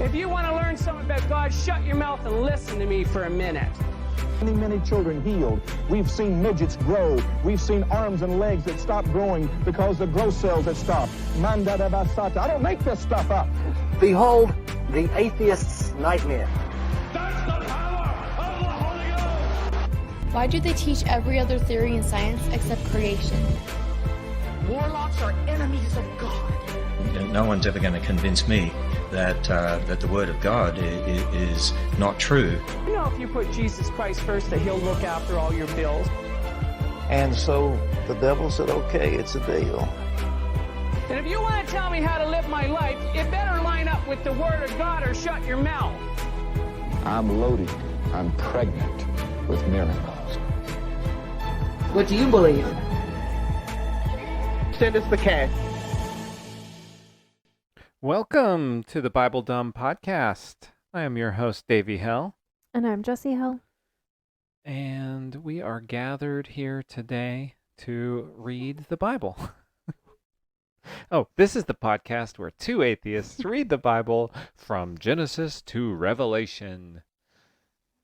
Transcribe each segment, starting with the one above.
If you want to learn something about God, shut your mouth and listen to me for a minute. Many children healed. We've seen midgets grow. We've seen arms and legs that stop growing because the growth cells have stopped. Manda da basata. I don't make this stuff up. Behold, the atheist's nightmare. That's the power of the Holy Ghost! Why do they teach every other theory in science except creation? Warlocks are enemies of God. No one's ever going to convince me that the Word of God is not true. You know, if you put Jesus Christ first, that he'll look after all your bills. And so the devil said, okay, it's a deal. And if you want to tell me how to live my life, it better line up with the Word of God or shut your mouth. I'm loaded. I'm pregnant with miracles. What do you believe? Send us the cash. Welcome to the Bible Dumb Podcast. I am your host, Davey Hell. And I'm Jessie Hell. And we are gathered here today to read the Bible. Oh, this is the podcast where two atheists read the Bible from Genesis to Revelation.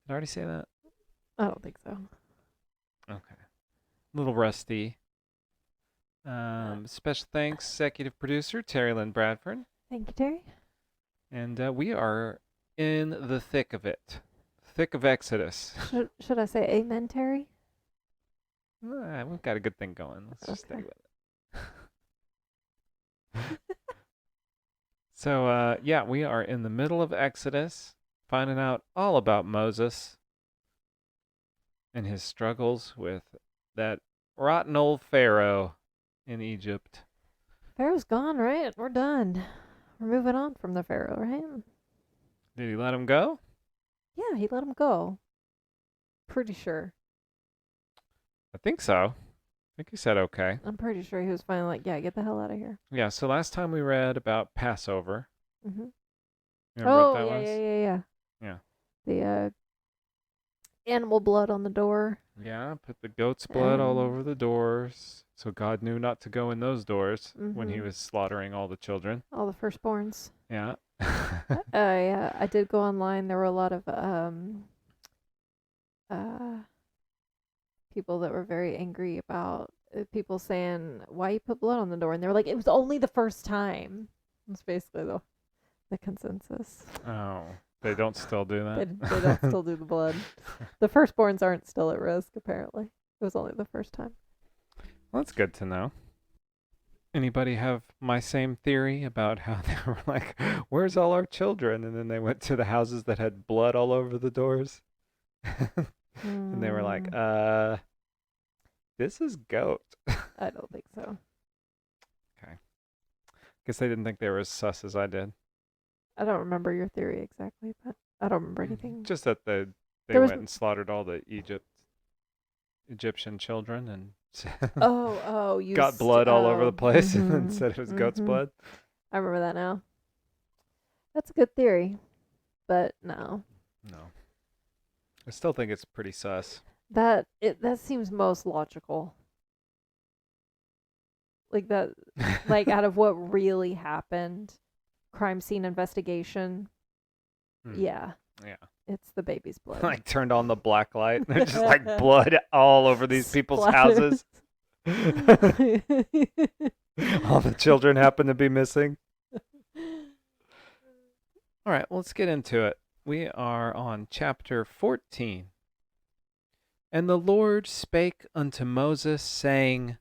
Did I already say that? I don't think so. Okay. A little rusty. Special thanks, executive producer Terry Lynn Bradford. Thank you, Terry. And we are in the thick of it. Thick of Exodus. Should I say amen, Terry? We've got a good thing going. Let's just stay with it. So, yeah, we are in the middle of Exodus, finding out all about Moses and his struggles with that rotten old Pharaoh in Egypt. Pharaoh's gone, right? We're done. We're moving on from the Pharaoh, right? Did he let him go? Yeah, he let him go. Pretty sure. I think so. I think he said okay. I'm pretty sure he was finally like, yeah, get the hell out of here. Yeah, so last time we read about Passover. Mm-hmm. Remember what that yeah, was? yeah. Yeah. The animal blood on the door. Yeah, put the goat's blood all over the doors. So God knew not to go in those doors when he was slaughtering all the children. All the firstborns. Yeah. Yeah, I did go online. There were a lot of people that were very angry about people saying, why you put blood on the door? And they were like, it was only the first time. That's basically the consensus. Oh, they don't still do that? They don't still do the blood. The firstborns aren't still at risk, apparently. It was only the first time. Well, that's good to know. Anybody have my same theory about how they were like, where's all our children? And then they went to the houses that had blood all over the doors. And they were like, this is goat. I don't think so. Okay. Guess they didn't think they were as sus as I did. I don't remember your theory exactly, but I don't remember anything. Just that they went and slaughtered all the Egyptian children and you got blood all over the place and then said it was goat's blood. I remember that now. That's a good theory, but no. No. I still think it's pretty sus. That seems most logical. Like that, like out of what really happened, crime scene investigation. Yeah. Yeah. It's the baby's blood. Like turned on the black light. There's just like blood all over these people's houses. All the children happen to be missing. All right, let's get into it. We are on chapter 14. And the Lord spake unto Moses, saying,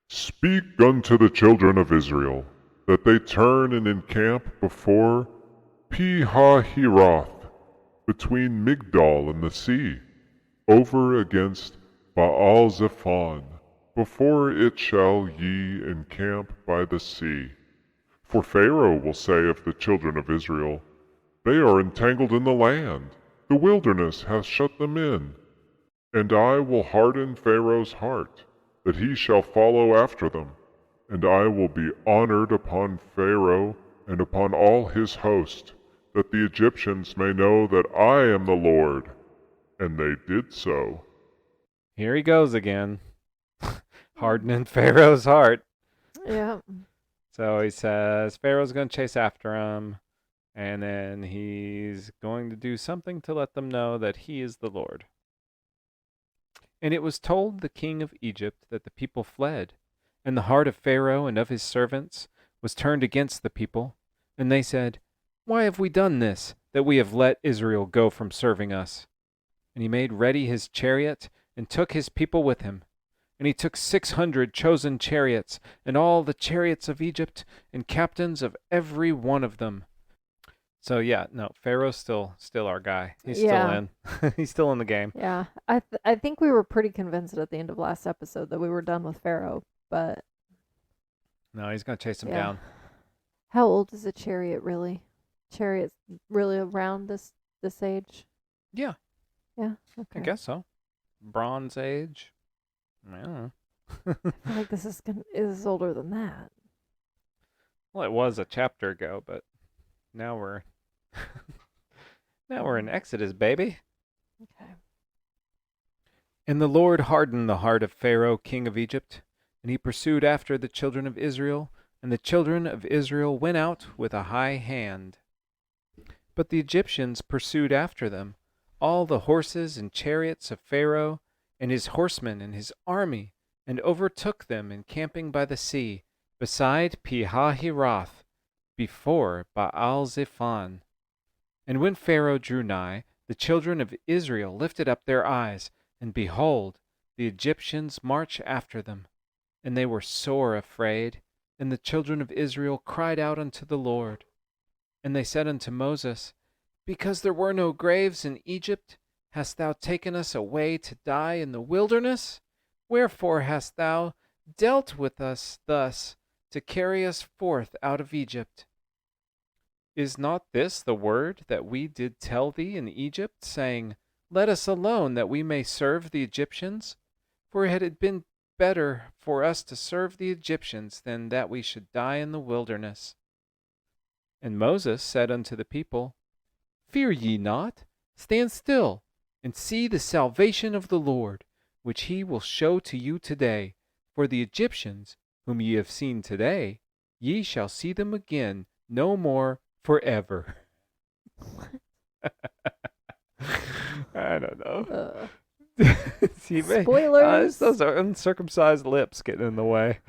Speak unto the children of Israel, that they turn and encamp before Pi-hahiroth, between Migdol and the sea, over against Baal-zephon. Before it shall ye encamp by the sea. For Pharaoh will say of the children of Israel, They are entangled in the land, the wilderness hath shut them in. And I will harden Pharaoh's heart, that he shall follow after them. And I will be honored upon Pharaoh and upon all his host, that the Egyptians may know that I am the Lord. And they did so. Here he goes again. Hardening Pharaoh's heart. Yeah. So he says Pharaoh's going to chase after him. And then he's going to do something to let them know that he is the Lord. And it was told the king of Egypt that the people fled, and the heart of Pharaoh and of his servants was turned against the people. And they said, "Why have we done this, that we have let Israel go from serving us?" And he made ready his chariot, and took his people with him. And he took 600 chosen chariots, and all the chariots of Egypt, and captains of every one of them. So yeah, no, Pharaoh's still our guy. He's still in. He's still in the game. Yeah, I think we were pretty convinced at the end of last episode that we were done with Pharaoh, but No, he's gonna chase him down. How old is a chariot really? Chariot's really around this age? Yeah, Yeah, okay. I guess so. Bronze Age. I don't know. I feel like this is older than that. Well, it was a chapter ago, but now we're in Exodus, baby. Okay. And the Lord hardened the heart of Pharaoh, king of Egypt, and he pursued after the children of Israel, and the children of Israel went out with a high hand. But the Egyptians pursued after them, all the horses and chariots of Pharaoh, and his horsemen and his army, and overtook them encamping by the sea, beside Pi-hahiroth, before Baal-zephon. And when Pharaoh drew nigh, the children of Israel lifted up their eyes, and behold, the Egyptians march after them. And they were sore afraid, and the children of Israel cried out unto the Lord. And they said unto Moses, Because there were no graves in Egypt, hast thou taken us away to die in the wilderness? Wherefore hast thou dealt with us thus, to carry us forth out of Egypt? Is not this the word that we did tell thee in Egypt, saying, Let us alone, that we may serve the Egyptians? For had it been better for us to serve the Egyptians than that we should die in the wilderness. And Moses said unto the people, Fear ye not, stand still, and see the salvation of the Lord, which he will show to you today. For the Egyptians, whom ye have seen today, ye shall see them again no more forever. I don't know. See, Spoilers. Those are uncircumcised lips getting in the way.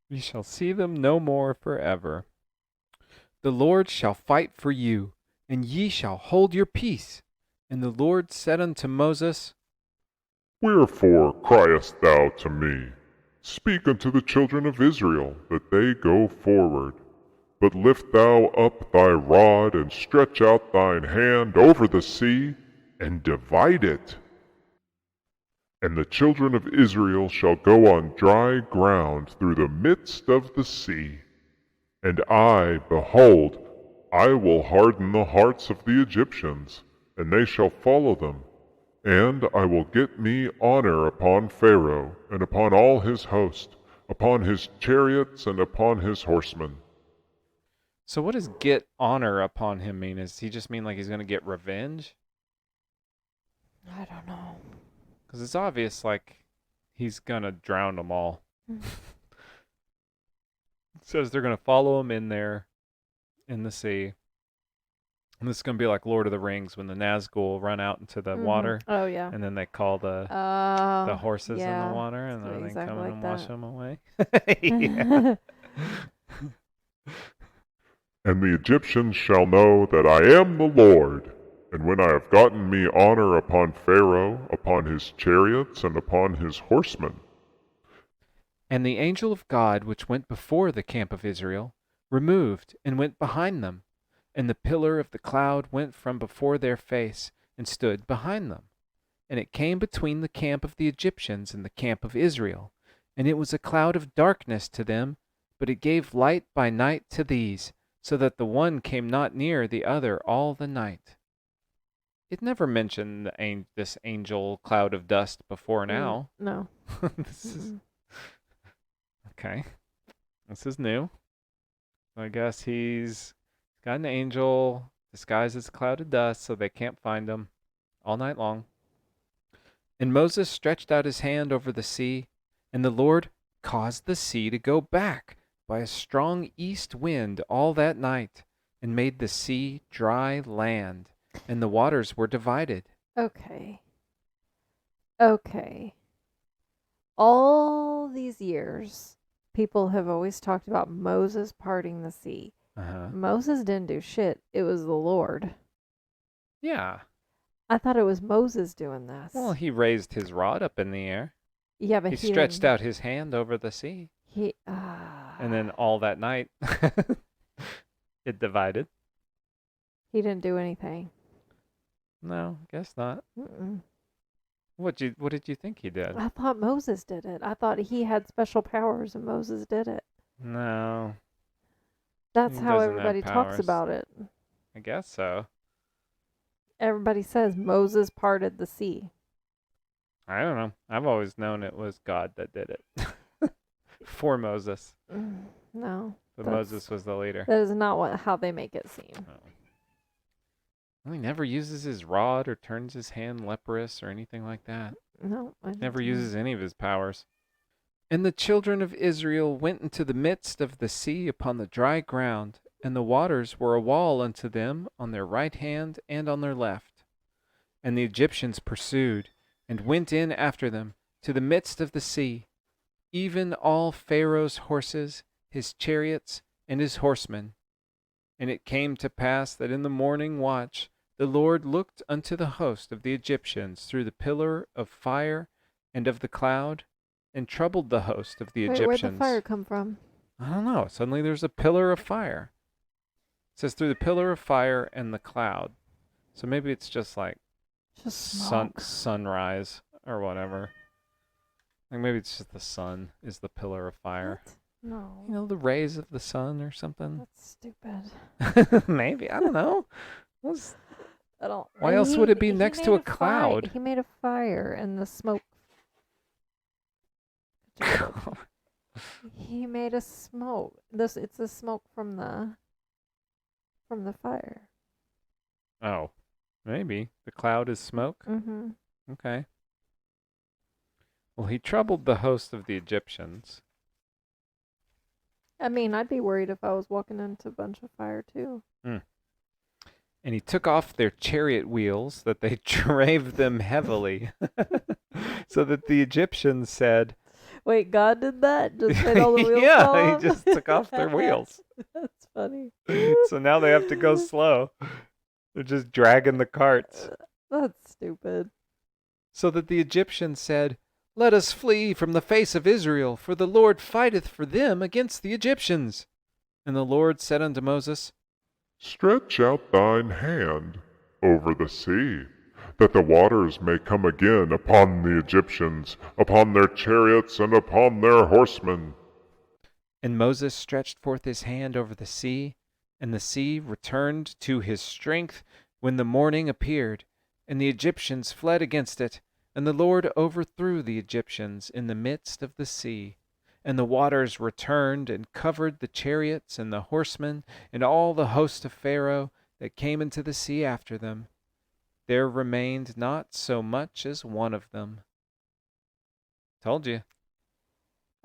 Ye shall see them no more forever. The Lord shall fight for you, and ye shall hold your peace. And the Lord said unto Moses, Wherefore criest thou to me? Speak unto the children of Israel, that they go forward. But lift thou up thy rod, and stretch out thine hand over the sea, and divide it. And the children of Israel shall go on dry ground through the midst of the sea. And I, behold, I will harden the hearts of the Egyptians, and they shall follow them. And I will get me honor upon Pharaoh, and upon all his host, upon his chariots, and upon his horsemen. So what does get honor upon him mean? Does he just mean like he's going to get revenge? I don't know. Because it's obvious like he's going to drown them all. It says they're going to follow him in there, in the sea. And this is going to be like Lord of the Rings when the Nazgul run out into the water. Oh, yeah. And then they call the horses in the water, and then they come and wash them away. Yeah. And the Egyptians shall know that I am the Lord, and when I have gotten me honor upon Pharaoh, upon his chariots, and upon his horsemen. And the angel of God, which went before the camp of Israel, removed and went behind them. And the pillar of the cloud went from before their face, and stood behind them. And it came between the camp of the Egyptians and the camp of Israel. And it was a cloud of darkness to them, but it gave light by night to these, so that the one came not near the other all the night. It never mentioned this angel cloud of dust before now. No. This is okay. This is new. I guess he's got an angel disguised as a cloud of dust so they can't find him all night long. And Moses stretched out his hand over the sea, and the Lord caused the sea to go back by a strong east wind all that night, and made the sea dry land, and the waters were divided. Okay. Okay. All these years, people have always talked about Moses parting the sea. Uh-huh. Moses didn't do shit. It was the Lord. Yeah. I thought it was Moses doing this. Well, he raised his rod up in the air. yeah, but He he stretched didn't- out his hand over the sea. He And then all that night, it divided. he didn't do anything. No, guess not. Mm-mm. What did you think he did? I thought Moses did it. I thought he had special powers and Moses did it. No, That's He how doesn't have everybody talks powers. about it. I guess so. Everybody says Moses parted the sea. I don't know. I've always known it was God that did it for Moses, No. but That's- Moses was the leader. That is not how they make it seem. Well, he never uses his rod or turns his hand leprous or anything like that. No. I don't Never know. uses any of his powers. And the children of Israel went into the midst of the sea upon the dry ground, and the waters were a wall unto them on their right hand and on their left. And the Egyptians pursued, and went in after them to the midst of the sea, even all Pharaoh's horses, his chariots, and his horsemen. And it came to pass that in the morning watch the Lord looked unto the host of the Egyptians through the pillar of fire and of the cloud, and troubled the host of the Wait, Egyptians. where'd the fire come from? I don't know. Suddenly there's a pillar of fire. It says through the pillar of fire and the cloud. So maybe it's just like Just smoke. sunrise or whatever. Like maybe it's just the sun is the pillar of fire. What? No. You know, the rays of the sun or something. That's stupid. Maybe. I don't know. I don't. Why and else would it be next to made a cloud? He made a fire and the smoke. He made a smoke. It's the smoke from the fire. Oh, maybe. The cloud is smoke? Mm-hmm. Okay. Well, he troubled the host of the Egyptians. I mean, I'd be worried if I was walking into a bunch of fire too. And he took off their chariot wheels, that they drave them heavily, so that the Egyptians said, Wait, God did that? Just made all the wheels fall yeah, off? he just took off their wheels. That's funny. So now they have to go slow. They're just dragging the carts. That's stupid. So that the Egyptians said, Let us flee from the face of Israel, for the Lord fighteth for them against the Egyptians. And the Lord said unto Moses, Stretch out thine hand over the sea, that the waters may come again upon the Egyptians, upon their chariots, and upon their horsemen. And Moses stretched forth his hand over the sea, and the sea returned to his strength when the morning appeared, and the Egyptians fled against it, and the Lord overthrew the Egyptians in the midst of the sea. And the waters returned and covered the chariots and the horsemen and all the host of Pharaoh that came into the sea after them. There remained not so much as one of them. Told you.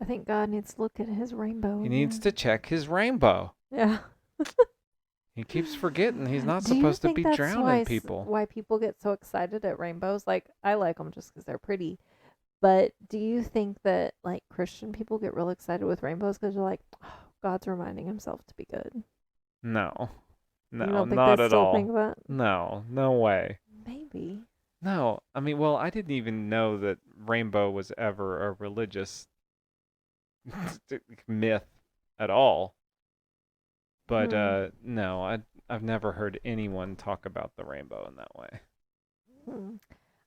I think God needs to look at his rainbow. He needs again. to check his rainbow. Yeah. He keeps forgetting he's not Do you supposed to think be that's drowning people. Why people get so excited at rainbows? Like, I like them just because they're pretty. But do you think that, like, Christian people get real excited with rainbows because they're like, oh, God's reminding himself to be good? No. No, you don't think not they at still all. think that? No, no way. Maybe. No, I mean, well, I didn't even know that rainbow was ever a religious myth at all. But no, I've never heard anyone talk about the rainbow in that way.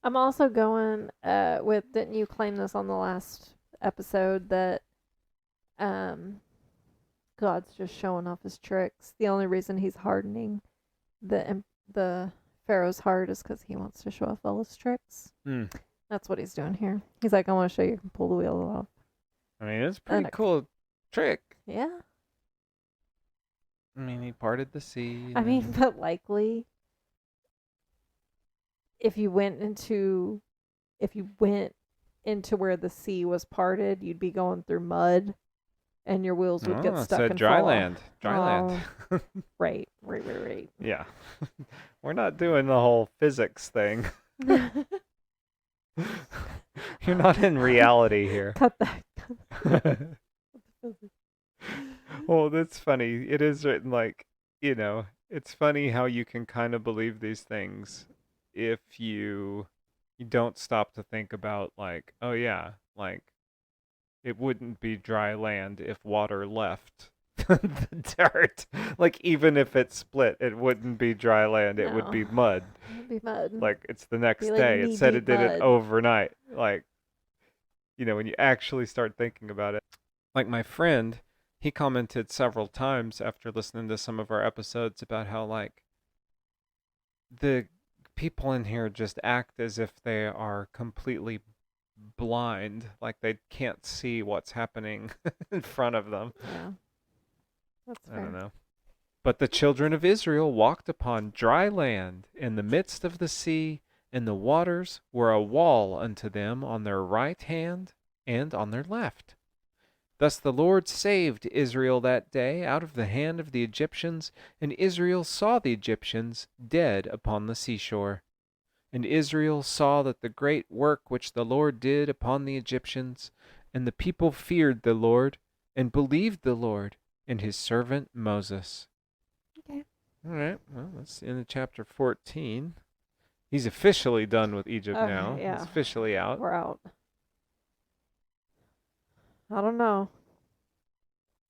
I'm also going with, didn't you claim this on the last episode that God's just showing off his tricks? The only reason he's hardening the Pharaoh's heart is because he wants to show off all his tricks. That's what he's doing here. He's like, I want to show you can pull the wheel off. I mean, it's a pretty cool trick. Yeah. I mean, he parted the sea. I mean, but likely, if you went into where the sea was parted, you'd be going through mud, and your wheels would get Oh, stuck so and dry fall land. off. Dry land. Right. Yeah. We're not doing the whole physics thing. You're not in reality here. Cut that. Well, that's funny. It is written like, it's funny how you can kind of believe these things if you don't stop to think about like, oh yeah, like it wouldn't be dry land if water left the dirt. Like even if it split, it wouldn't be dry land. It would be mud. It would be mud. Like it's the next Be like day. It said it knee-deep did it mud. overnight. Like, when you actually start thinking about it. Like my friend, he commented several times after listening to some of our episodes about how like the people in here just act as if they are completely blind, like they can't see what's happening in front of them. Yeah. That's I fair. don't know. But the children of Israel walked upon dry land in the midst of the sea, and the waters were a wall unto them on their right hand and on their left. Thus the Lord saved Israel that day out of the hand of the Egyptians, and Israel saw the Egyptians dead upon the seashore. And Israel saw that the great work which the Lord did upon the Egyptians, and the people feared the Lord, and believed the Lord, and his servant Moses. Okay. All right, well, that's the end of chapter 14. He's officially done with Egypt Okay, now. yeah. He's officially out. We're out. I don't know.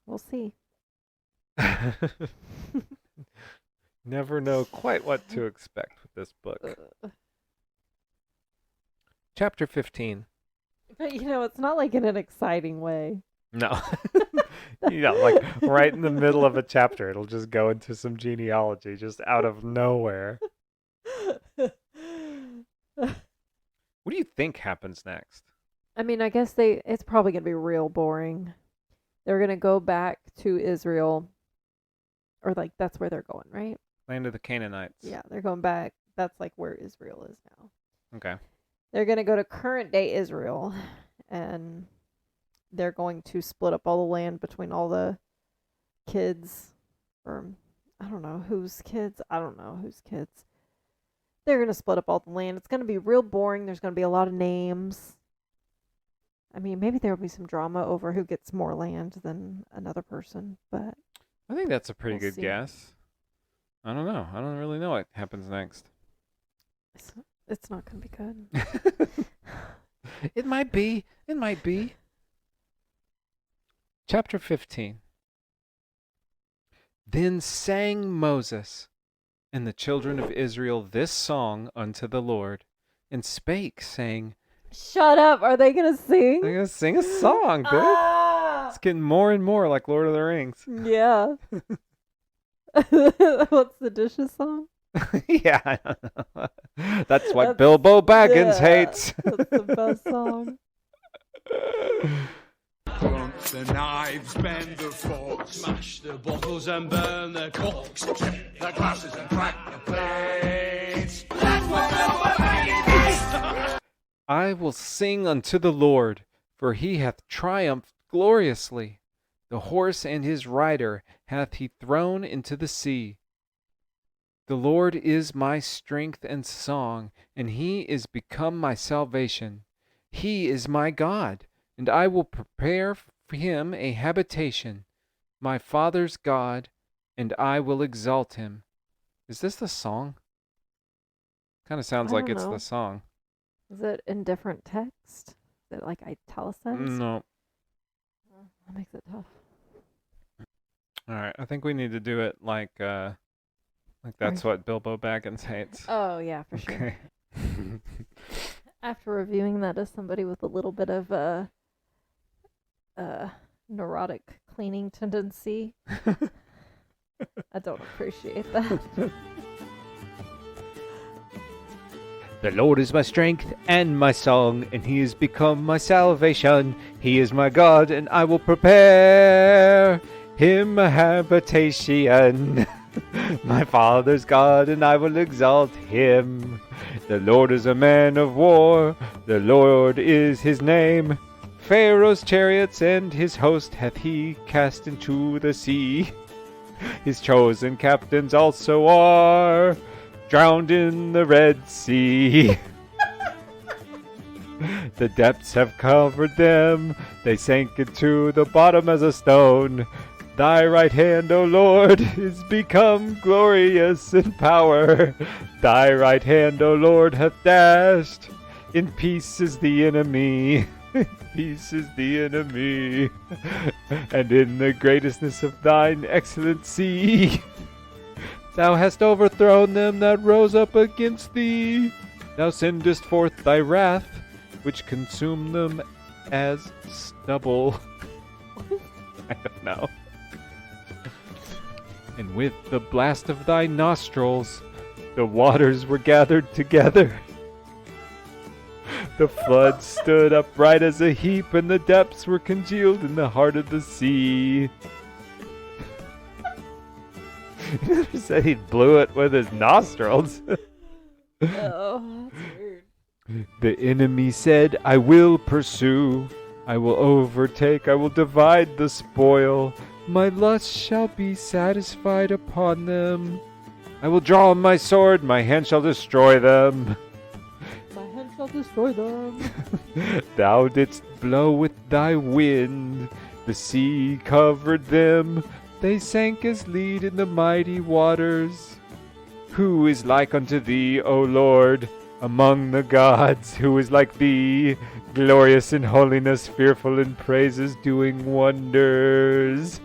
We'll see. Never know quite what to expect with this book. Chapter 15. But it's not like in an exciting way. No. Like right in the middle of a chapter, it'll just go into some genealogy just out of nowhere. What do you think happens next? I mean, I guess it's probably going to be real boring. They're going to go back to Israel, or like that's where they're going, right? Land of the Canaanites. Yeah, they're going back. That's like where Israel is now. Okay. They're going to go to current day Israel, and they're going to split up all the land between all the kids, or I don't know whose kids. They're going to split up all the land. It's going to be real boring. There's going to be a lot of names. I mean, maybe there will be some drama over who gets more land than another person, but I think that's a pretty We'll good see. guess. I don't know. I don't really know what happens next. it's not going to be good. It might be. It might be. Chapter 15. Then sang Moses and the children of Israel this song unto the Lord, and spake, saying, Shut up. Are they going to sing? I'm going to sing a song, dude. Ah! It's getting more and more like Lord of the Rings. Yeah. What's the dishes song? Yeah, I don't know. That's what That's- Bilbo Baggins yeah, hates. That's the best song. Crunch the knives, bend the forks, smash the bottles and burn the corks, tip the glasses and crack the plates. That's what Bilbo Baggins hates! I will sing unto the Lord, for he hath triumphed gloriously. The horse and his rider hath he thrown into the sea. The Lord is my strength and song, and he is become my salvation. He is my God, and I will prepare for him a habitation, my father's God, and I will exalt him. Is this the song? Kind of sounds I like don't it's know. the song. Is it in different text? Is it like italicized? No. That makes it tough. All right, I think we need to do it like that's what Bilbo Baggins hates. Oh, yeah, for sure. Okay. After reviewing that as somebody with a little bit of a neurotic cleaning tendency, I don't appreciate that. The Lord is my strength and my song, and he has become my salvation. He is my God, and I will prepare him a habitation. My father's God, and I will exalt him. The Lord is a man of war. The Lord is his name. Pharaoh's chariots and his host hath he cast into the sea. His chosen captains also are drowned in the Red Sea. The depths have covered them, they sank into the bottom as a stone. Thy right hand, O Lord, is become glorious in power. Thy right hand, O Lord, hath dashed in pieces the enemy. In pieces the enemy. And in the greatness of thine excellency, thou hast overthrown them that rose up against thee. Thou sendest forth thy wrath, which consumed them as stubble. I don't know. And with the blast of thy nostrils, the waters were gathered together. The flood stood upright as a heap, and the depths were congealed in the heart of the sea. He never said he blew it with his nostrils. Oh, that's weird. The enemy said, I will pursue, I will overtake, I will divide the spoil. My lust shall be satisfied upon them. I will draw my sword, my hand shall destroy them. My hand shall destroy them. Thou didst blow with thy wind, the sea covered them. They sank as lead in the mighty waters. Who is like unto thee, O Lord, among the gods? Who is like thee, glorious in holiness, fearful in praises, doing wonders?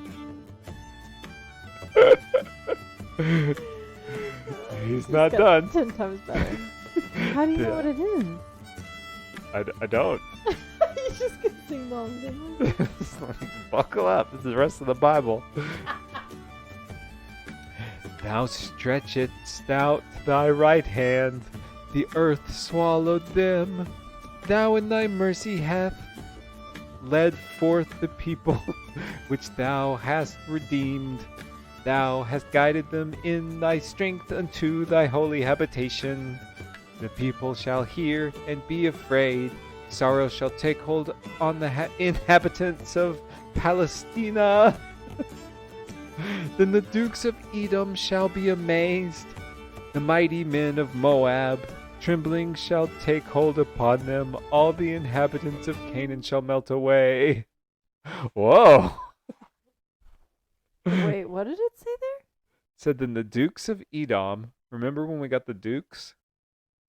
He's not done. 10 times better. How do you know what it is? I don't. You just can sing the whole thing. Buckle up. This is the rest of the Bible. Thou stretchedst out thy right hand, the earth swallowed them. Thou in thy mercy hast led forth the people which thou hast redeemed. Thou hast guided them in thy strength unto thy holy habitation. The people shall hear and be afraid. Sorrow shall take hold on the inhabitants of Palestina. Then the dukes of Edom shall be amazed. The mighty men of Moab, trembling shall take hold upon them. All the inhabitants of Canaan shall melt away. Whoa! Wait, what did it say there? It said then the dukes of Edom. Remember when we got the dukes?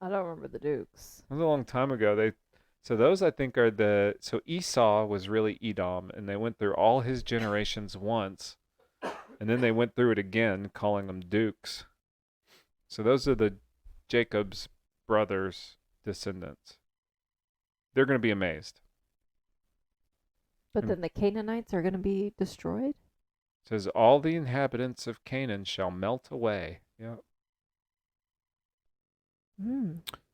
I don't remember the Dukes. It was a long time ago. So those I think are so Esau was really Edom, and they went through all his generations once, and then they went through it again, calling them dukes. So those are the Jacob's brothers' descendants. They're going to be amazed. But then the Canaanites are going to be destroyed? It says all the inhabitants of Canaan shall melt away. Yep.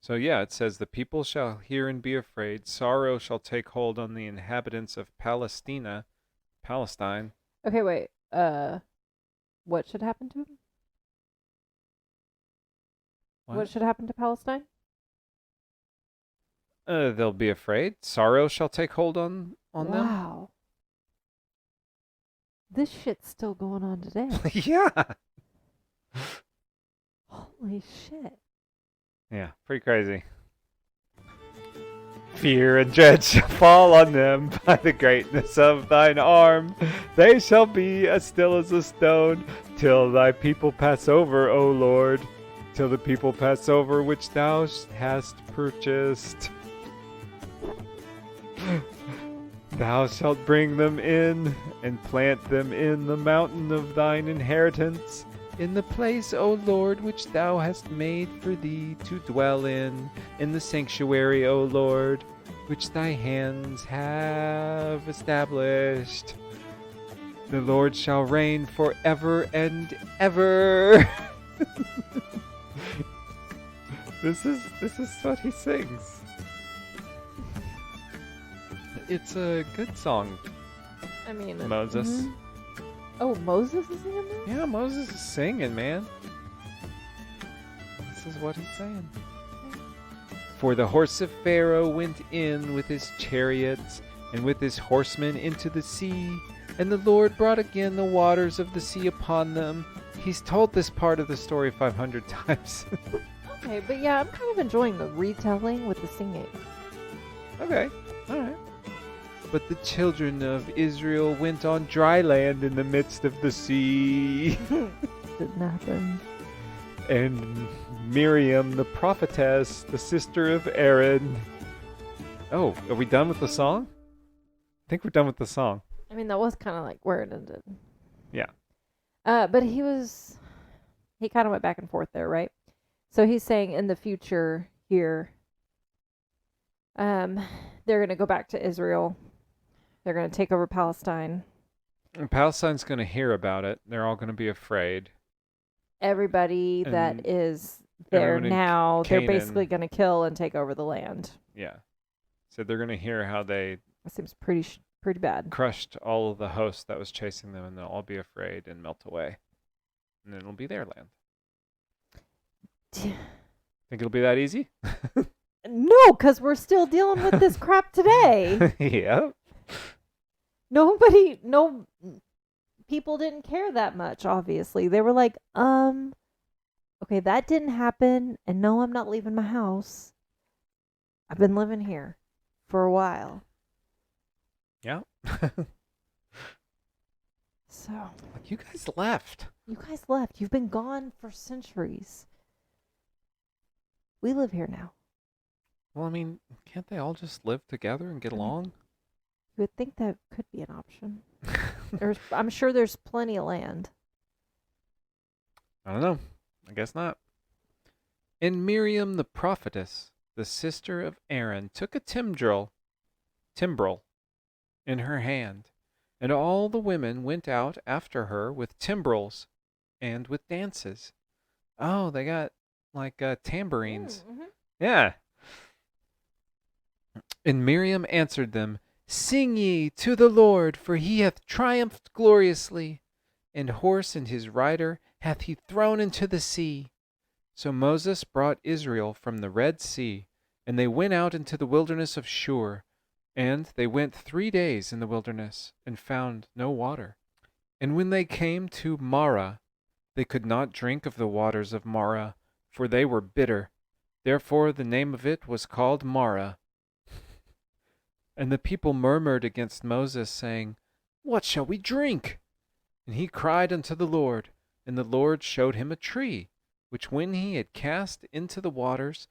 So yeah, it says the people shall hear and be afraid. Sorrow shall take hold on the inhabitants of Palestine. Okay, wait. What should happen to them? What should happen to Palestine? They'll be afraid. Sorrow shall take hold on them. Wow. This shit's still going on today. Yeah. Holy shit. Yeah, pretty crazy. Fear and dread shall fall on them by the greatness of thine arm. They shall be as still as a stone till thy people pass over, O Lord, till the people pass over which thou hast purchased. Thou shalt bring them in and plant them in the mountain of thine inheritance, in the place, O Lord, which thou hast made for thee to dwell in the sanctuary, O Lord, which thy hands have established. The Lord shall reign forever and ever. This is what he sings. It's a good song. I mean, Moses. Mm-hmm. Oh, Moses is singing this? Yeah, Moses is singing, man. This is what he's saying. For the horse of Pharaoh went in with his chariots, and with his horsemen into the sea. And the Lord brought again the waters of the sea upon them. He's told this part of the story 500 times. Okay, but yeah, I'm kind of enjoying the retelling with the singing. Okay, alright. But the children of Israel went on dry land in the midst of the sea. Didn't happen. And Miriam, the prophetess, the sister of Aaron. Oh, are we done with the song? I think we're done with the song. I mean, that was kind of like where it ended. Yeah. But he kind of went back and forth there, right? So he's saying in the future here, they're going to go back to Israel. They're going to take over Palestine. And Palestine's going to hear about it. They're all going to be afraid. Everybody And that is there everyone in now, they're Canaan. basically going to kill and take over the land. Yeah. So they're going to hear how they That seems pretty bad. crushed all of the host that was chasing them, and they'll all be afraid and melt away. And then it'll be their land. Think it'll be that easy? No, because we're still dealing with this crap today. Yeah. People didn't care that much, obviously. They were like, okay, that didn't happen, and no, I'm not leaving my house. I've been living here for a while. Yeah. So. You guys left. You guys left. You've been gone for centuries. We live here now. Well, I mean, can't they all just live together and get along? You would think that could be an option. I'm sure there's plenty of land. I don't know. I guess not. And Miriam the prophetess, the sister of Aaron, took a timbrel in her hand, and all the women went out after her with timbrels and with dances. Oh, they got like tambourines. Mm-hmm. Yeah. And Miriam answered them, Sing ye to the Lord, for he hath triumphed gloriously, and horse and his rider hath he thrown into the sea. So Moses brought Israel from the Red Sea, and they went out into the wilderness of Shur. And they went 3 days in the wilderness, and found no water. And when they came to Marah, they could not drink of the waters of Marah, for they were bitter. Therefore the name of it was called Marah. And the people murmured against Moses, saying, What shall we drink? And he cried unto the Lord, and the Lord showed him a tree, which when he had cast into the waters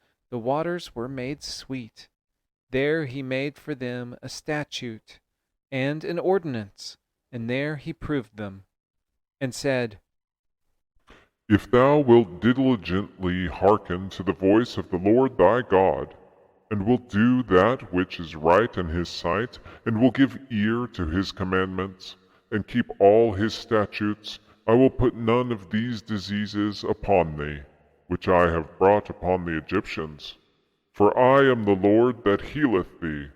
were made sweet. There he made for them a statute and an ordinance, and there he proved them, and said, If thou wilt diligently hearken to the voice of the Lord thy God, and wilt do that which is right in his sight, and will give ear to his commandments, and keep all his statutes, I will put none of these diseases upon thee, which I have brought upon the Egyptians. For I am the Lord that healeth thee.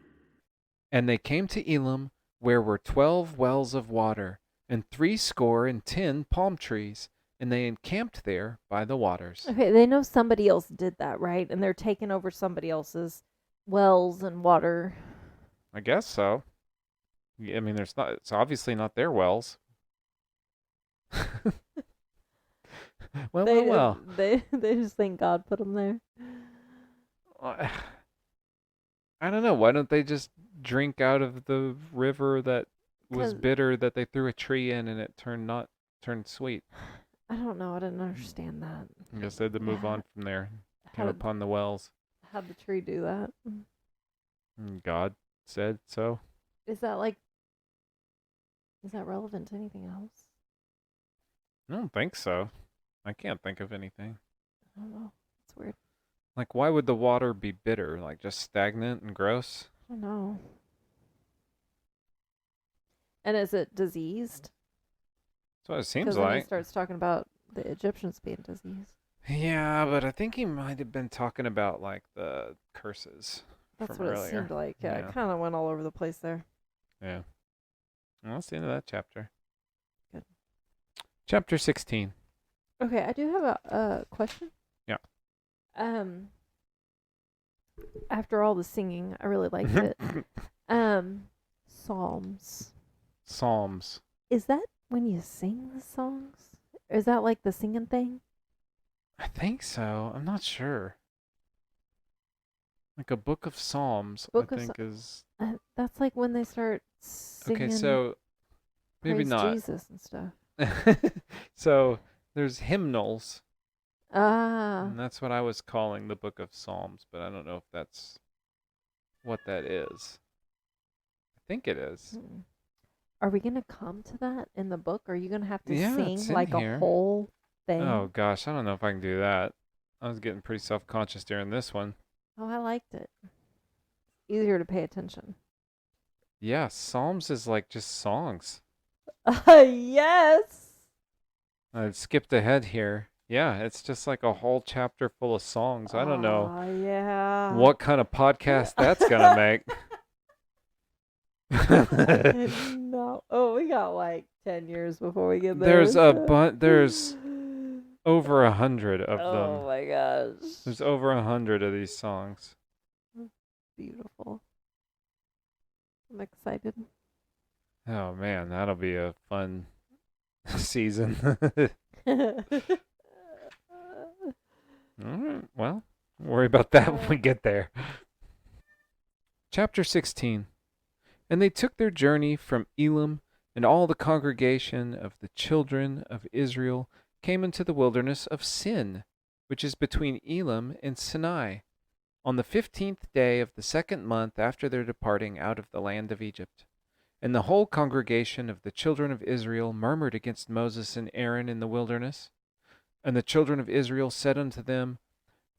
And they came to Elim, where were 12 wells of water, and 70 palm trees, and they encamped there by the waters. Okay, they know somebody else did that, right? And they're taking over somebody else's wells and water. I guess so. I mean, it's obviously not their wells. Well. They just think God put them there. I don't know. Why don't they just drink out of the river that was bitter that they threw a tree in and it turned sweet? I don't know. I didn't understand that. I guess they had to move on from there. Came upon the wells. How'd the tree do that? And God said so. Is that relevant to anything else? I don't think so. I can't think of anything. I don't know. It's weird. Like, why would the water be bitter? Like, just stagnant and gross? I don't know. And is it diseased? That's what it seems Because then he like. starts talking about the Egyptians being diseased. Yeah, but I think he might have been talking about, like, the curses That's from what earlier. it seemed like. Yeah, it kind of went all over the place there. Yeah. Well, that's the end of that chapter. Good. Chapter 16. Okay, I do have a question. Yeah. After all the singing, I really liked it. Psalms. Psalms. Is that when you sing the songs? Or is that like the singing thing? I think so. I'm not sure. Like a book of Psalms, Book I of think is. That's like when they start singing. Okay, so maybe praise not. Jesus and stuff. So there's hymnals, Ah. and that's what I was calling the book of Psalms, but I don't know if that's what that is. I think it is. Are we gonna come to that in the book? Are you gonna have to Yeah, it's sing in like here. a whole thing? Oh gosh, I don't know if I can do that. I was getting pretty self-conscious during this one. Oh, I liked it. Easier to pay attention. Yeah, Psalms is like just songs. Yes. I skipped ahead here. Yeah, it's just like a whole chapter full of songs. I don't know Oh, yeah. what kind of podcast that's gonna make. No. Oh, we got like 10 years before we get there. There's over 100 of Oh them. my gosh. There's over 100 of these songs. Beautiful. I'm excited. Oh man, that'll be a fun season. All right, well, worry about that when we get there. Chapter 16. And they took their journey from Elim, and all the congregation of the children of Israel came into the wilderness of Sin, which is between Elim and Sinai, on the 15th day of the 2nd month after their departing out of the land of Egypt. And the whole congregation of the children of Israel murmured against Moses and Aaron in the wilderness. And the children of Israel said unto them,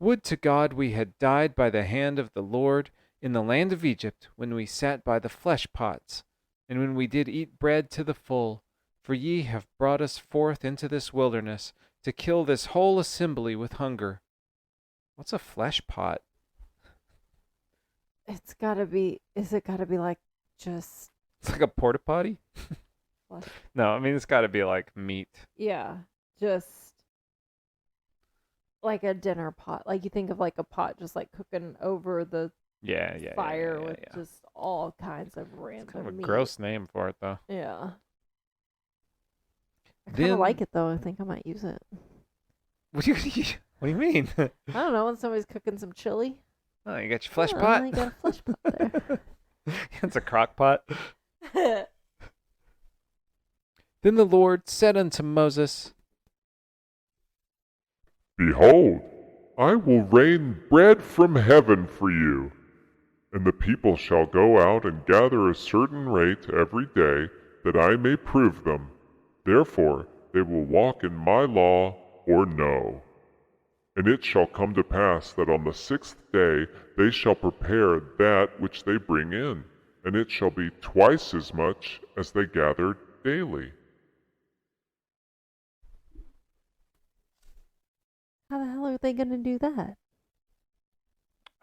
Would to God we had died by the hand of the Lord in the land of Egypt, when we sat by the flesh pots, and when we did eat bread to the full. For ye have brought us forth into this wilderness, to kill this whole assembly with hunger. What's a flesh pot? Is it gotta be like just It's like a porta potty? flesh? No, I mean, it's got to be like meat. Yeah, just like a dinner pot. Like you think of like a pot just like cooking over the Yeah. fire with just all kinds of random It's kind of a meat. gross name for it, though. Yeah. I kind Then- of like it though. I think I might use it. What do you mean? I don't know, when somebody's cooking some chili. Oh, you got your flesh Oh, pot? You got a flesh pot there. It's a crock pot. Then the Lord said unto Moses, Behold, I will rain bread from heaven for you, and the people shall go out and gather a certain rate every day, that I may prove them. Therefore they will walk in my law or no. And it shall come to pass that on the 6th day they shall prepare that which they bring in, and it shall be twice as much as they gather daily. How the hell are they going to do that?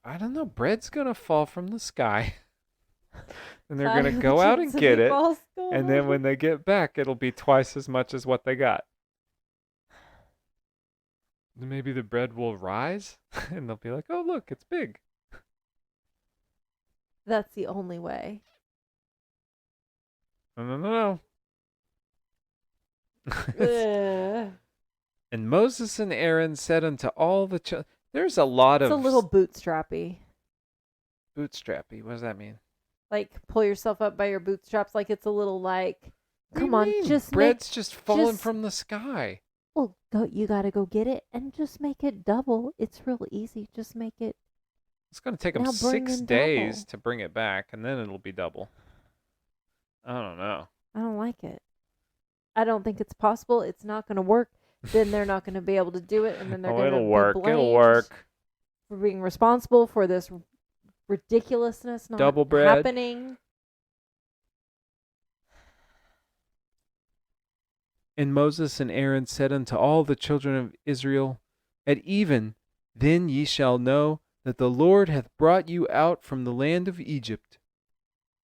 I don't know, bread's going to fall from the sky. And they're Time going to of go out and chips get it. meatballs going And then on. when they get back, it'll be twice as much as what they got. Maybe the bread will rise, and they'll be like, oh, look, it's big. That's the only way. No. Ugh. And Moses and Aaron said unto all the children, there's a lot It's of a little bootstrappy. bootstrappy. What does that mean? Like pull yourself up by your bootstraps. Like it's a little like, What do come you on, mean? just bread's just falling just- from the sky. Well, you gotta go get it and just make it double. It's real easy. Just make it. It's going to take them Now bring 6 in days double. to bring it back, and then it'll be double. I don't know. I don't like it. I don't think it's possible. It's not gonna work. Then they're not gonna be able to do it, and then they're gonna it'll be work. blamed It'll work. for being responsible for this ridiculousness not Double bread. happening. And Moses and Aaron said unto all the children of Israel, At even, then ye shall know that the Lord hath brought you out from the land of Egypt.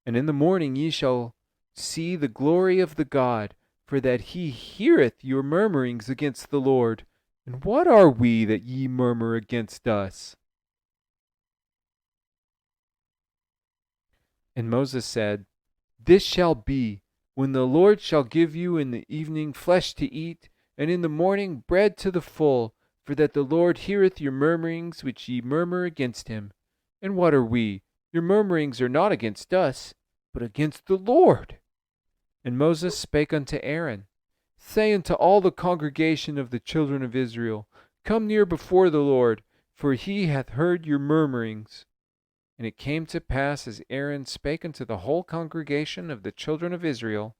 And in the morning ye shall see the glory of the God, for that he heareth your murmurings against the Lord. And what are we that ye murmur against us? And Moses said, This shall be, when the Lord shall give you in the evening flesh to eat, and in the morning bread to the full, for that the Lord heareth your murmurings which ye murmur against him. And what are we? Your murmurings are not against us, but against the Lord. And Moses spake unto Aaron, Say unto all the congregation of the children of Israel, Come near before the Lord, for he hath heard your murmurings. And it came to pass, as Aaron spake unto the whole congregation of the children of Israel,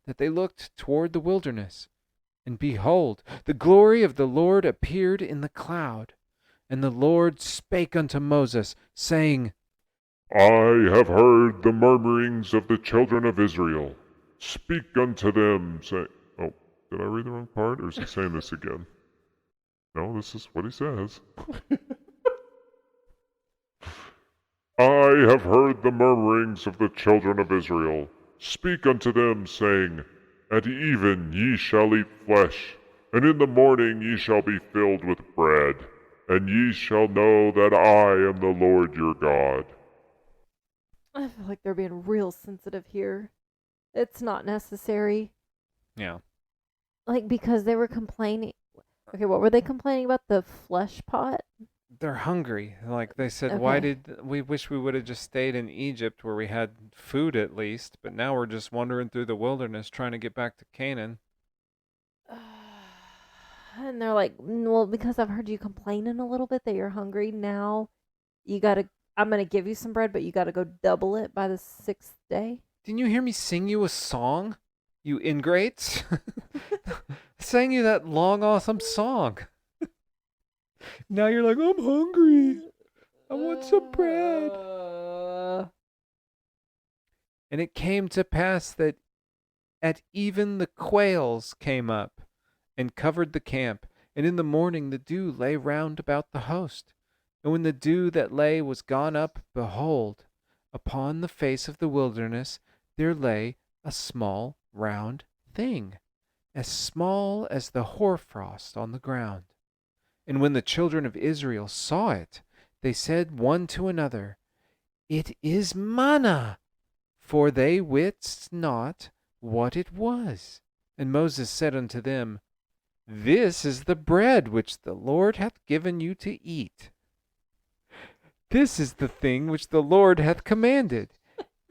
that they looked toward the wilderness. And behold, the glory of the Lord appeared in the cloud. And the Lord spake unto Moses, saying, I have heard the murmurings of the children of Israel. Speak unto them, say... Oh, did I read the wrong part, or is he saying this again? No, this is what he says. I have heard the murmurings of the children of Israel. Speak unto them, saying, At even ye shall eat flesh, and in the morning ye shall be filled with bread, and ye shall know that I am the Lord your God. I feel like they're being real sensitive here. It's not necessary. Yeah. Like, because they were complaining. Okay, what were they complaining about? The flesh pot? They're hungry. Like they said, why did we wish we would have just stayed in Egypt where we had food at least, but now we're just wandering through the wilderness trying to get back to Canaan. And they're like, well, because I've heard you complaining a little bit that you're hungry. Now I'm going to give you some bread, but you got to go double it by the 6th day. Didn't you hear me sing you a song, you ingrates? I sang you that long, awesome song. Now you're like, I'm hungry. I want some bread. And it came to pass that at even the quails came up and covered the camp. And in the morning the dew lay round about the host. And when the dew that lay was gone up, behold, upon the face of the wilderness there lay a small round thing, as small as the hoarfrost on the ground. And when the children of Israel saw it, they said one to another, It is manna, for they wist not what it was. And Moses said unto them, This is the bread which the Lord hath given you to eat. This is the thing which the Lord hath commanded.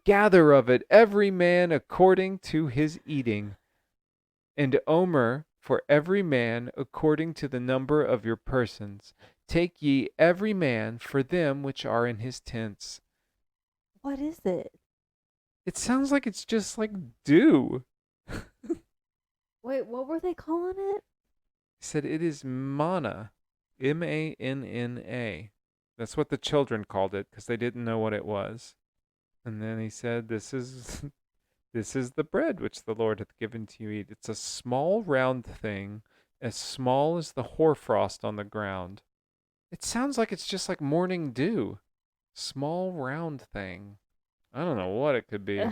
Gather of it every man according to his eating, and omer for every man according to the number of your persons. Take ye every man for them which are in his tents. What is it? It sounds like it's just like dew. Wait, what were they calling it? He said it is manna, M-A-N-N-A. That's what the children called it because they didn't know what it was. And then he said, This is the bread which the Lord hath given to you eat. It's a small round thing, as small as the hoarfrost on the ground. It sounds like it's just like morning dew. Small round thing. I don't know what it could be. It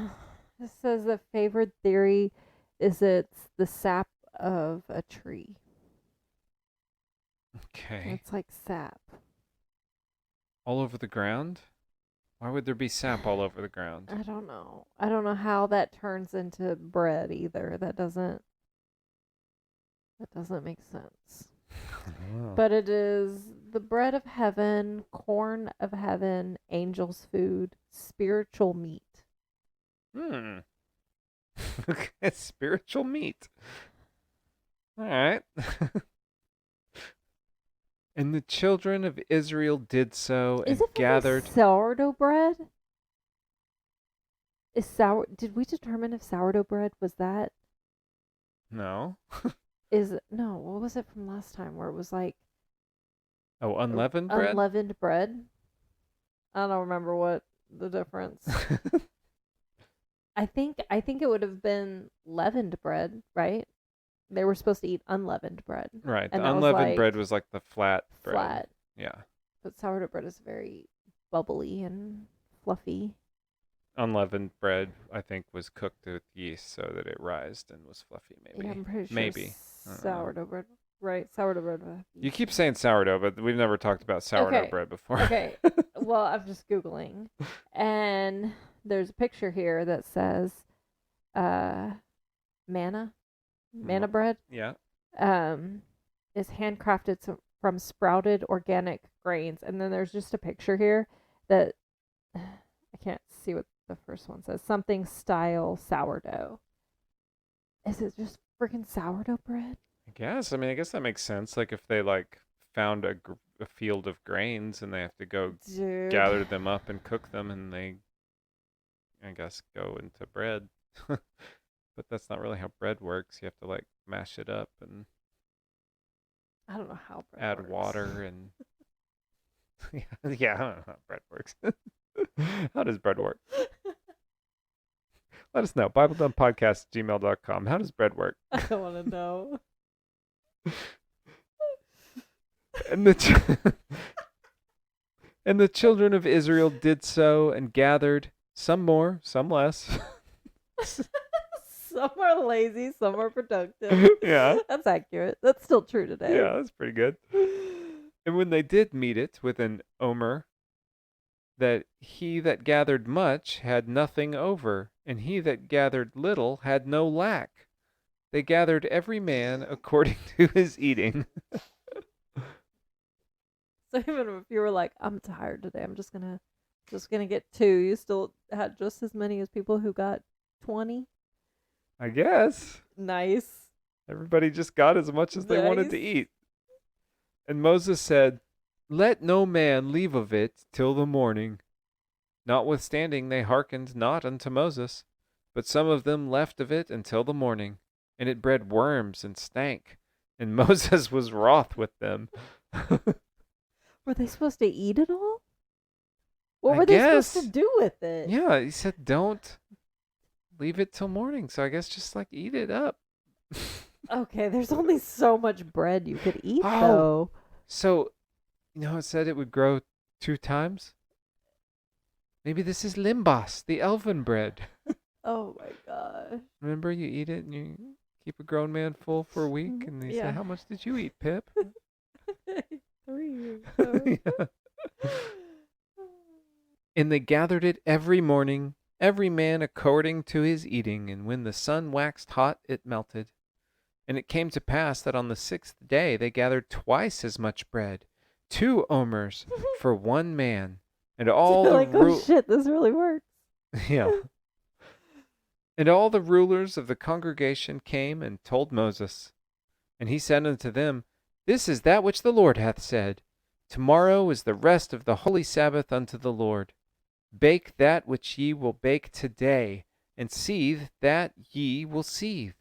says the favored theory is it's the sap of a tree. Okay. It's like sap. All over the ground? Why would there be sap all over the ground? I don't know. I don't know how that turns into bread either. That doesn't make sense. But it is the bread of heaven, corn of heaven, angels' food, spiritual meat. Spiritual meat. All right. And the children of Israel did so and gathered. Sourdough bread? Did we determine if sourdough bread was that? No. No, what was it from last time where it was like unleavened bread? Unleavened bread? I don't remember what the difference. I think it would have been leavened bread, right? They were supposed to eat unleavened bread. Right. And the unleavened bread was like the flat bread. Flat. Yeah. But sourdough bread is very bubbly and fluffy. Unleavened bread, I think, was cooked with yeast so that it rised and was fluffy, maybe. Yeah, I'm pretty sure maybe. Sourdough bread. Right, sourdough bread. You keep saying sourdough, but we've never talked about sourdough bread before. Okay. Well, I'm just Googling. And there's a picture here that says manna bread, Yeah. is handcrafted from sprouted organic grains. And then there's just a picture here that I can't see what the first one says. Something style sourdough. Is it just freaking sourdough bread? I guess. I mean, I guess that makes sense. Like if they like found a field of grains and they have to go Dude. gather them up and cook them, and they, I guess, go into bread. But that's not really how bread works. You have to like mash it up and I don't know how bread add works. water and yeah, I don't know how bread works. How does bread work? Let us know. BibleDumbPodcast@gmail.com. How does bread work? I don't want to know. And and the children of Israel did so and gathered, some more, some less. Some are lazy, some are productive. Yeah. That's accurate. That's still true today. Yeah, that's pretty good. And when they did meet it with an omer, that he that gathered much had nothing over, and he that gathered little had no lack. They gathered every man according to his eating. So even if you were like, I'm tired today, I'm just gonna get 2, you still had just as many as people who got 20. I guess. Nice. Everybody just got as much as they wanted to Nice. eat. And Moses said, Let no man leave of it till the morning. Notwithstanding they hearkened not unto Moses, but some of them left of it until the morning, and it bred worms and stank, and Moses was wroth with them. Were they supposed to eat it all? What I were they guess. supposed to do with it? Yeah, he said don't leave it till morning, so I guess just like eat it up. Okay, there's only so much bread you could eat, Oh. though. So, you know how it said it would grow 2 times? Maybe this is limbas, the elven bread. Oh my gosh. Remember, you eat it and you keep a grown man full for a week, and they say, Yeah. how much did you eat, Pip? 3. Yeah. And they gathered it every morning, every man according to his eating, and when the sun waxed hot, it melted. And it came to pass that on the 6th day they gathered twice as much bread, 2 omers for one man, and all the like, oh shit, this really works. yeah. And all the rulers of the congregation came and told Moses. And he said unto them, This is that which the Lord hath said. Tomorrow is the rest of the holy Sabbath unto the Lord. Bake that which ye will bake today, and seethe that ye will seethe,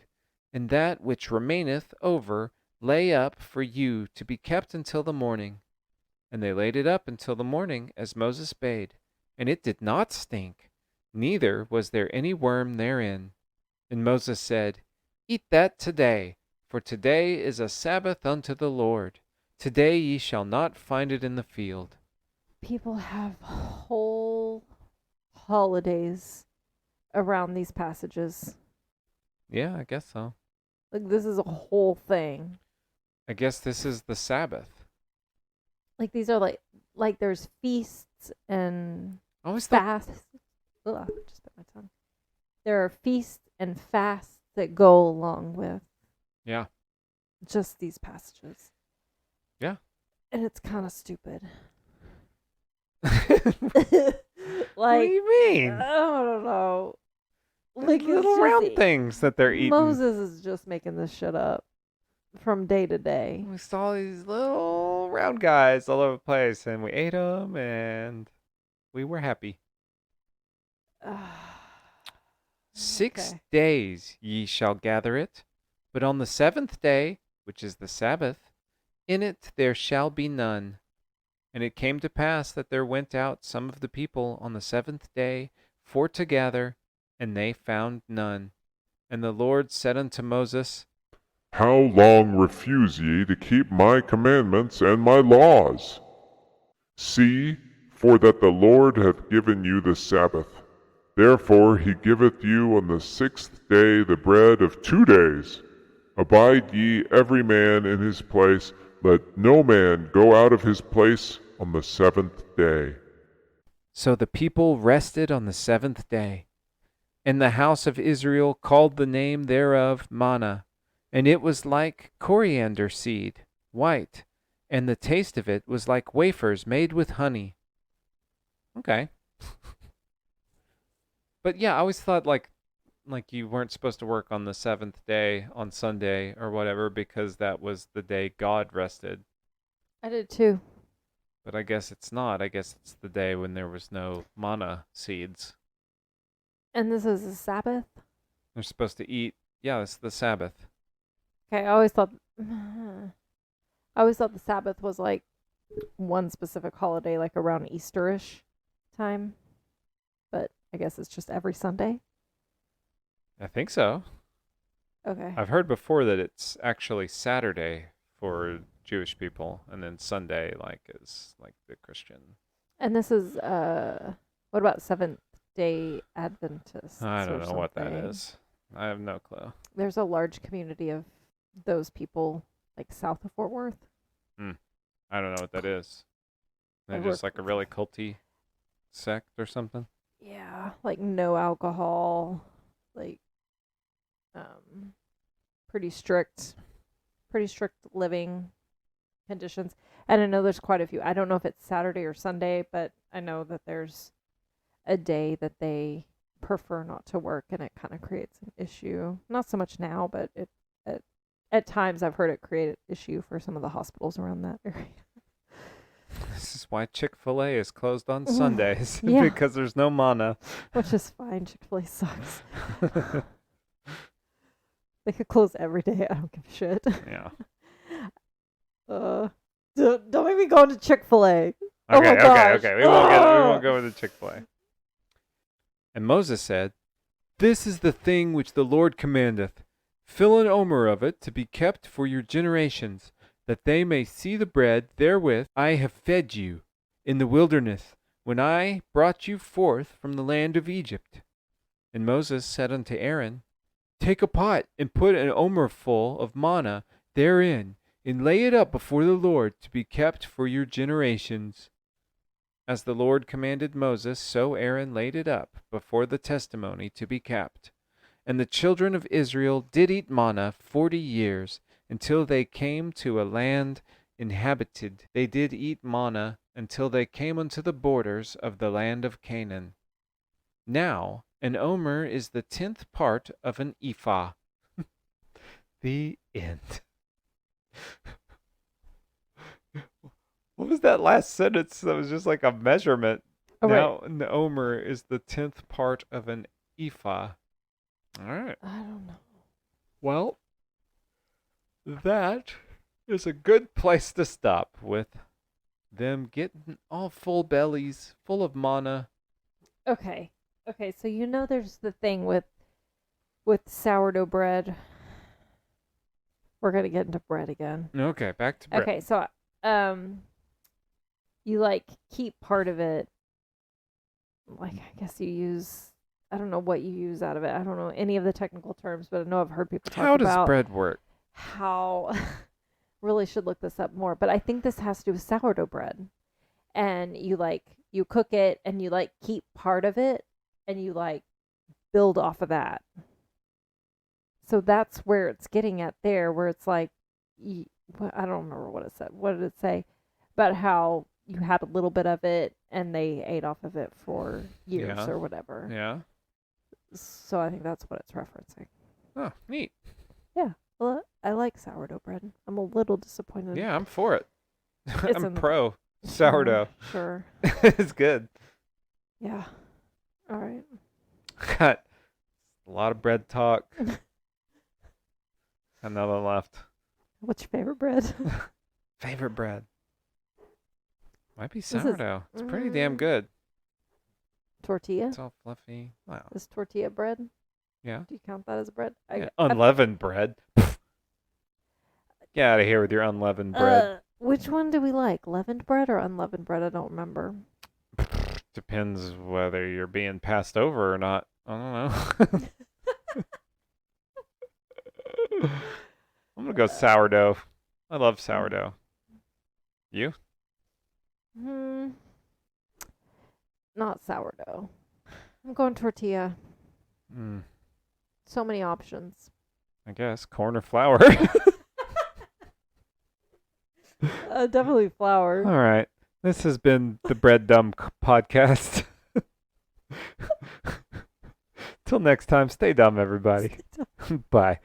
and that which remaineth over lay up for you to be kept until the morning. And they laid it up until the morning, as Moses bade, and it did not stink, neither was there any worm therein. And Moses said, Eat that today, for today is a Sabbath unto the Lord. Today ye shall not find it in the field. People have whole holidays around these passages. Yeah, I guess so. Like, this is a whole thing. I guess this is the Sabbath. Like, these are like there's feasts and I always thought, fasts. Ugh, just bit my tongue. There are feasts and fasts that go along with yeah, just these passages. yeah. And it's kind of stupid. What do you mean? I don't know. Like it's little just- round things that they're eating. Moses is just making this shit up from day to day. We saw these little round guys all over the place, and we ate them, and we were happy. 6 Okay. days ye shall gather it, but on the 7th day, which is the Sabbath, in it there shall be none. And it came to pass that there went out some of the people on the 7th day for to gather, and they found none. And the Lord said unto Moses, How long refuse ye to keep my commandments and my laws? See, for that the Lord hath given you the Sabbath. Therefore he giveth you on the 6th day the bread of 2 days. Abide ye every man in his place, let no man go out of his place on the 7th day. So the people rested on the 7th day. And the house of Israel called the name thereof manna, and it was like coriander seed, white, and the taste of it was like wafers made with honey. Okay. But yeah, I always thought like you weren't supposed to work on the seventh day on Sunday or whatever because that was the day God rested. I did too. But I guess it's not. I guess it's the day when there was no manna seeds. And this is the Sabbath? They're supposed to eat. Yeah, it's the Sabbath. Okay, I always thought the Sabbath was like one specific holiday, like around Easterish time. But I guess it's just every Sunday. I think so. Okay. I've heard before that it's actually Saturday for Jewish people, and then Sunday is like the Christian. And this is what about Seventh-day Adventists? I don't know what that something? is. I have no clue. There's a large community of those people, like south of Fort Worth. I don't know what that is. They're I just work like a really culty sect or something. Yeah, like no alcohol, like pretty strict living conditions. And I know there's quite a few. I don't know if it's Saturday or Sunday, but I know that there's a day that they prefer not to work, and it kind of creates an issue. Not so much now, but at times I've heard it create an issue for some of the hospitals around that area. This is why Chick-fil-A is closed on Sundays, Yeah. because there's no manna. Which is fine. Chick-fil-A sucks. They could close every day. I don't give a shit. Yeah. Don't make me go into Chick-fil-A. Okay, Oh my gosh. okay. We won't go into Chick-fil-A. And Moses said, "This is the thing which the Lord commandeth. Fill an omer of it to be kept for your generations, that they may see the bread therewith I have fed you in the wilderness, when I brought you forth from the land of Egypt." And Moses said unto Aaron, "Take a pot, and put an omer full of manna therein, and lay it up before the Lord to be kept for your generations." As the Lord commanded Moses, so Aaron laid it up before the testimony to be kept. And the children of Israel did eat manna 40 years, until they came to a land inhabited. They did eat manna until they came unto the borders of the land of Canaan. Now an omer is the 10th part of an ephah. The end. What was that last sentence? That was just like a measurement. Oh, now an omer is the 10th part of an ephah. All right. I don't know. Well, that is a good place to stop with them getting all full bellies, full of manna. Okay, so there's the thing with sourdough bread. We're going to get into bread again. Okay, back to bread. Okay, so you like keep part of it, like I guess you use, I don't know what you use out of it. I don't know any of the technical terms, but I know I've heard people talk How about does bread work? how really should look this up more, but I think this has to do with sourdough bread. And you cook it and you keep part of it and you build off of that. So that's where it's getting at there, where it's I don't remember what it said. What did it say? About how you had a little bit of it and they ate off of it for years or whatever. Yeah. So I think that's what it's referencing. Oh, neat. Yeah. Well, I like sourdough bread. I'm a little disappointed. Yeah, I'm for it. It's I'm in the- pro sourdough. Sure. It's good. Yeah. All right. Got a lot of bread talk. Another left. What's your favorite bread? Favorite bread. Might be This is- sourdough. It's pretty damn good. Tortilla? It's all fluffy. Wow. Is tortilla bread? Yeah. Do you count that as bread? Yeah, unleavened bread. Get out of here with your unleavened bread. Which one do we like? Leavened bread or unleavened bread? I don't remember. Depends whether you're being passed over or not. I don't know. I'm gonna go sourdough. I love sourdough. You? Not sourdough. I'm going tortilla. So many options. I guess corn or flour. Definitely flour. All right. This has been the Bread Dumb podcast. Till next time, stay dumb, everybody. Bye.